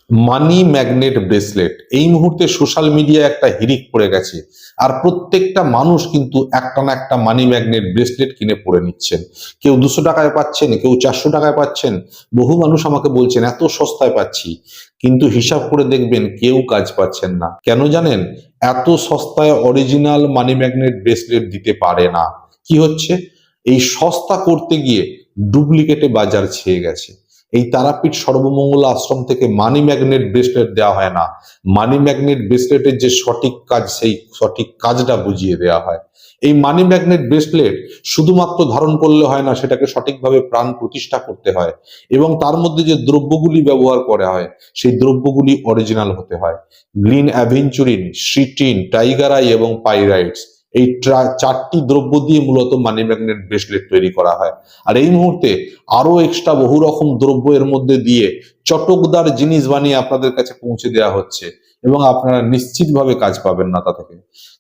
Money magnet bracelet এই মুহূর্তে social মিডিয়ায় একটা হিড়িক পড়ে গেছে। আর প্রত্যেকটা মানুষ কিন্তু একটা না একটা মানি ম্যাগনেট ব্রেসলেট কিনে পরে নিচ্ছেন। কেউ 200 টাকায় পাচ্ছেন, কেউ 400 টাকায় পাচ্ছেন। বহু মানুষ আমাকে বলছেন এত সস্তায় পাচ্ছি, কিন্তু হিসাব করে দেখবেন কেউ কাজ পাচ্ছেন না। কেন জানেন? এত সস্তায় অরিজিনাল মানি ম্যাগনেট ব্রেসলেট দিতে পারে না। কি হচ্ছে? এই সস্তা করতে গিয়ে ডুপ্লিকেটে বাজার ছেয়ে গেছে। এই তারাপীঠ সর্বমঙ্গল আশ্রম থেকে মানি ম্যাগনেট ব্রেসলেট দেওয়া হয় না। মানি ম্যাগনেট ব্রেসলেটের যে সঠিক কাজ, সেই সঠিক কাজটা বুঝিয়ে দেওয়া হয়। এই মানি ম্যাগনেট ব্রেসলেট শুধুমাত্র ধারণ করলে হয় না, সেটাকে সঠিকভাবে প্রাণ প্রতিষ্ঠা করতে হয় এবং তার মধ্যে যে দ্রব্যগুলি ব্যবহার করা হয় সেই দ্রব্যগুলি অরিজিনাল হতে হয়। Green aventurine, citrine, tiger I এবং পাইরাইটস, এই চারটি দ্রব্য দিয়ে মূলত মানি ম্যাগনেট ব্রেসলেট তৈরি করা হয়। আর এই মুহূর্তে আরো এক্সট্রা বহু রকম দ্রব্য এর মধ্যে দিয়ে চটকদার জিনিস বানিয়ে আপনাদের কাছে পৌঁছে দেওয়া হচ্ছে এবং আপনারা নিশ্চিতভাবে কাজ পাবেন না তা থেকে।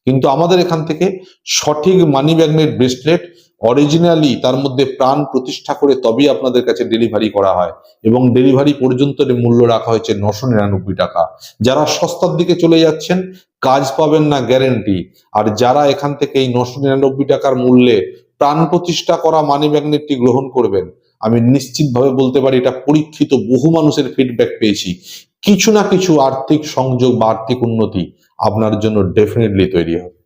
কিন্তু আমাদের এখান থেকে সঠিক মানি ম্যাগনেট ব্রেসলেট অরিজিনালি তার মধ্যে প্রাণ প্রতিষ্ঠা করে তবেই আপনাদের কাছে ডেলিভারি করা হয় এবং ডেলিভারি পর্যন্ত মূল্য রাখা হয়েছে 999 টাকা। যারা সস্তার দিকে চলে যাচ্ছেন কাজ পাবেন না গ্যারেন্টি, আর যারা এখান থেকে এই 999 টাকার মূল্যে প্রাণ প্রতিষ্ঠা করা মানি ম্যাগনেটটি গ্রহণ করবেন, আমি নিশ্চিতভাবে বলতে পারি এটা পরীক্ষিত বহু মানুষের ফিডব্যাক পেয়েছি, কিছু না কিছু আর্থিক সংযোগ বা আর্থিক উন্নতি আপনার জন্য ডেফিনেটলি তৈরি হবে।